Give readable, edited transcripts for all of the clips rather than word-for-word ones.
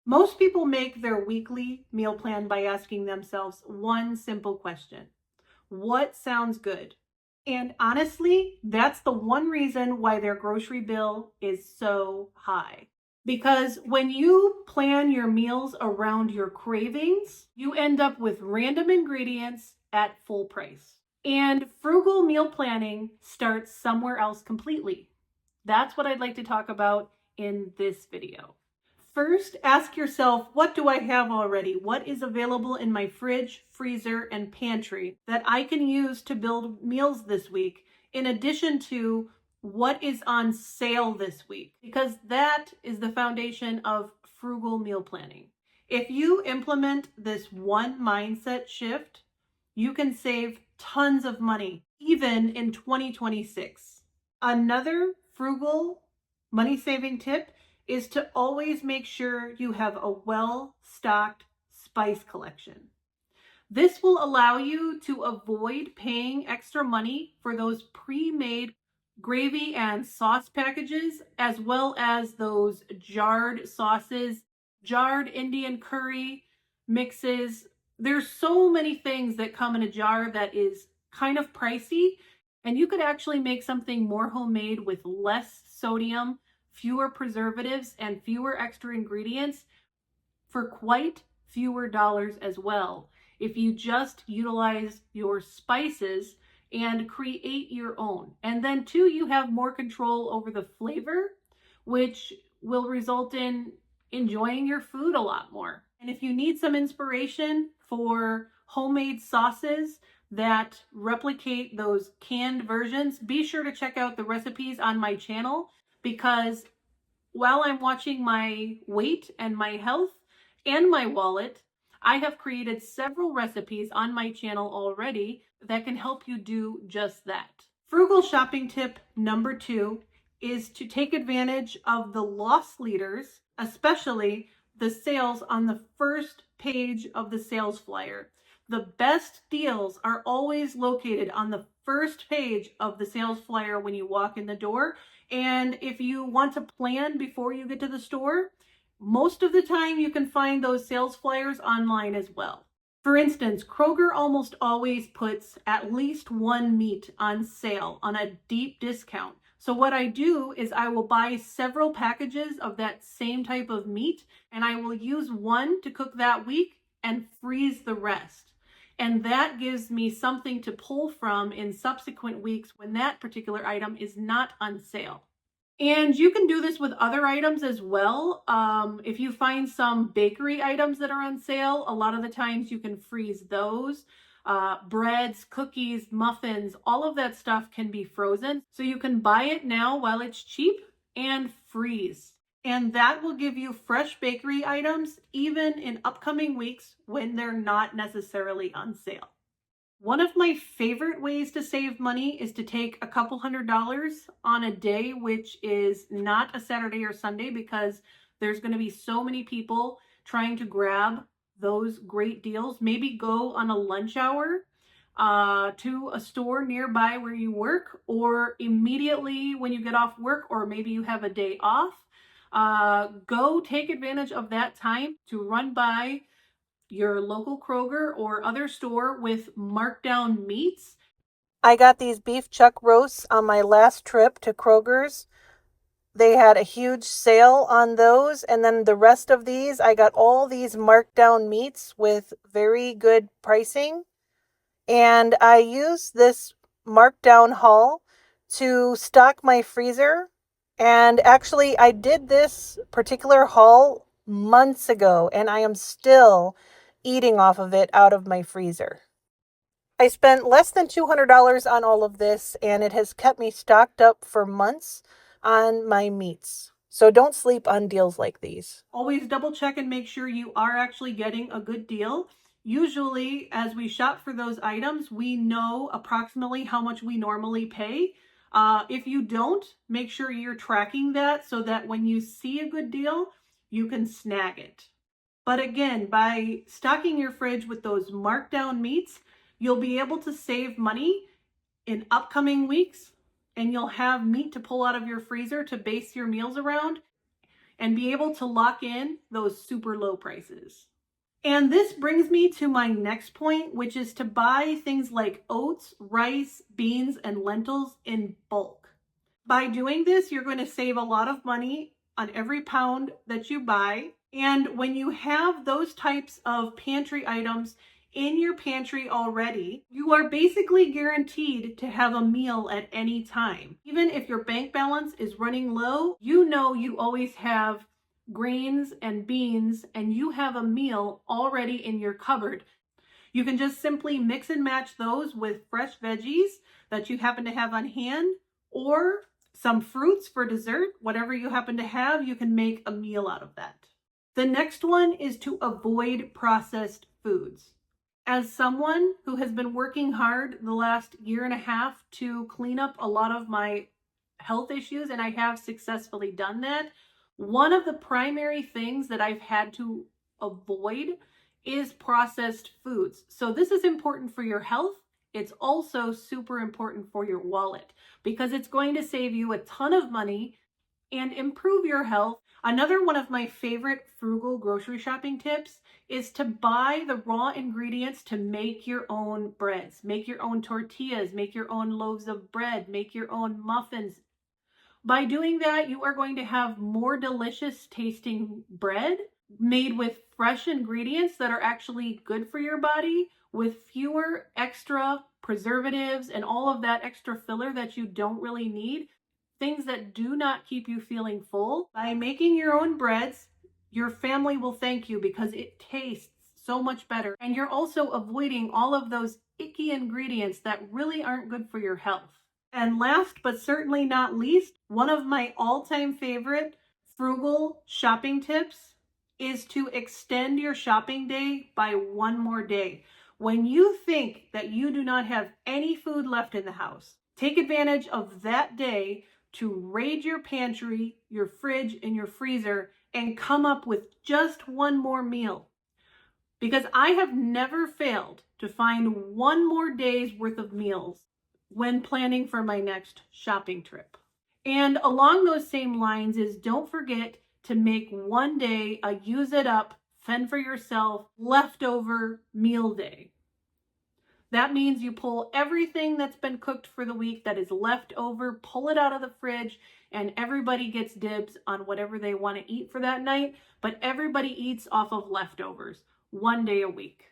Most people make their weekly meal plan by asking themselves one simple question: what sounds good? And honestly, that's the one reason why their grocery bill is so high. Because when you plan your meals around your cravings, you end up with random ingredients at full price. And frugal meal planning starts somewhere else completely. That's what I'd like to talk about in this video. First, ask yourself, what do I have already? What is available in my fridge, freezer, and pantry that I can use to build meals this week, in addition to what is on sale this week? Because that is the foundation of frugal meal planning. If you implement this one mindset shift, you can save tons of money, even in 2026. Another frugal money saving tip is to always make sure you have a well-stocked spice collection. This will allow you to avoid paying extra money for those pre-made gravy and sauce packages, as well as those jarred sauces, jarred Indian curry mixes. There's so many things that come in a jar that is kind of pricey, and you could actually make something more homemade with less sodium, fewer preservatives, and fewer extra ingredients for quite fewer dollars as well, if you just utilize your spices and create your own. And then too, you have more control over the flavor, which will result in enjoying your food a lot more. And if you need some inspiration for homemade sauces that replicate those canned versions, be sure to check out the recipes on my channel, because while I'm watching my weight and my health and my wallet, I have created several recipes on my channel already that can help you do just that. Frugal shopping tip number 2 is to take advantage of the loss leaders, especially the sales on the first page of the sales flyer. The best deals are always located on the first page of the sales flyer when you walk in the door. And if you want to plan before you get to the store, most of the time you can find those sales flyers online as well. For instance, Kroger almost always puts at least one meat on sale on a deep discount. So what I do is I will buy several packages of that same type of meat, and I will use one to cook that week and freeze the rest. And that gives me something to pull from in subsequent weeks when that particular item is not on sale. And you can do this with other items as well. If you find some bakery items that are on sale, a lot of the times you can freeze those. Breads, cookies, muffins, all of that stuff can be frozen. So you can buy it now while it's cheap and freeze. And that will give you fresh bakery items even in upcoming weeks when they're not necessarily on sale. One of my favorite ways to save money is to take a couple $100s on a day which is not a Saturday or Sunday, because there's going to be so many people trying to grab those great deals. Maybe go on a lunch hour to a store nearby where you work, or immediately when you get off work, or maybe you have a day off. Go take advantage of that time to run by your local Kroger or other store with markdown meats. I got these beef chuck roasts on my last trip to Kroger's. They had a huge sale on those, and then the rest of these, I got all these markdown meats with very good pricing. And I used this markdown haul to stock my freezer. And actually, I did this particular haul months ago, and I am still eating off of it out of my freezer. I spent less than $200 on all of this, and it has kept me stocked up for months on my meats. So don't sleep on deals like these. Always double check and make sure you are actually getting a good deal. Usually, as we shop for those items, we know approximately how much we normally pay. If you don't, make sure you're tracking that so that when you see a good deal, you can snag it. But again, by stocking your fridge with those markdown meats, you'll be able to save money in upcoming weeks, and you'll have meat to pull out of your freezer to base your meals around. and be able to lock in those super low prices. And this brings me to my next point, which is to buy things like oats, rice, beans, and lentils in bulk. By doing this, you're going to save a lot of money on every pound that you buy. And when you have those types of pantry items in your pantry already, you are basically guaranteed to have a meal at any time. Even if your bank balance is running low, you know you always have grains and beans and you have a meal already in your cupboard. You can just simply mix and match those with fresh veggies that you happen to have on hand, or some fruits for dessert. Whatever you happen to have, you can make a meal out of that. The next one is to avoid processed foods. As someone who has been working hard the last year and a half to clean up a lot of my health issues, and I have successfully done that, one of the primary things that I've had to avoid is processed foods. So this is important for your health. It's also super important for your wallet because it's going to save you a ton of money and improve your health. Another one of my favorite frugal grocery shopping tips is to buy the raw ingredients to make your own breads, make your own tortillas, make your own loaves of bread, make your own muffins. By doing that, you are going to have more delicious tasting bread made with fresh ingredients that are actually good for your body, with fewer extra preservatives and all of that extra filler that you don't really need. Things that do not keep you feeling full. By making your own breads, your family will thank you because it tastes so much better. And you're also avoiding all of those icky ingredients that really aren't good for your health. And last but certainly not least, one of my all-time favorite frugal shopping tips is to extend your shopping day by one more day. When you think that you do not have any food left in the house, take advantage of that day to raid your pantry, your fridge, and your freezer and come up with just one more meal. Because I have never failed to find one more day's worth of meals when planning for my next shopping trip. And along those same lines is don't forget to make one day a use it up, fend for yourself, leftover meal day. That means you pull everything that's been cooked for the week that is left over, pull it out of the fridge, and everybody gets dibs on whatever they want to eat for that night, but everybody eats off of leftovers one day a week.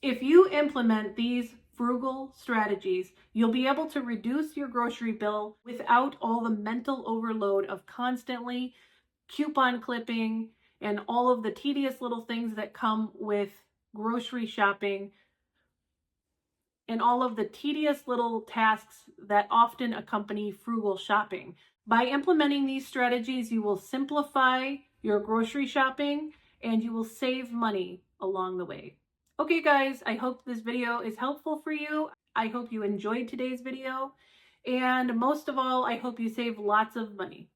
If you implement these frugal strategies, you'll be able to reduce your grocery bill without all the mental overload of constantly coupon clipping and all of the tedious little things that come with grocery shopping and all of the tedious little tasks that often accompany frugal shopping. By implementing these strategies, you will simplify your grocery shopping and you will save money along the way. Okay guys, I hope this video is helpful for you. I hope you enjoyed today's video. And most of all, I hope you save lots of money.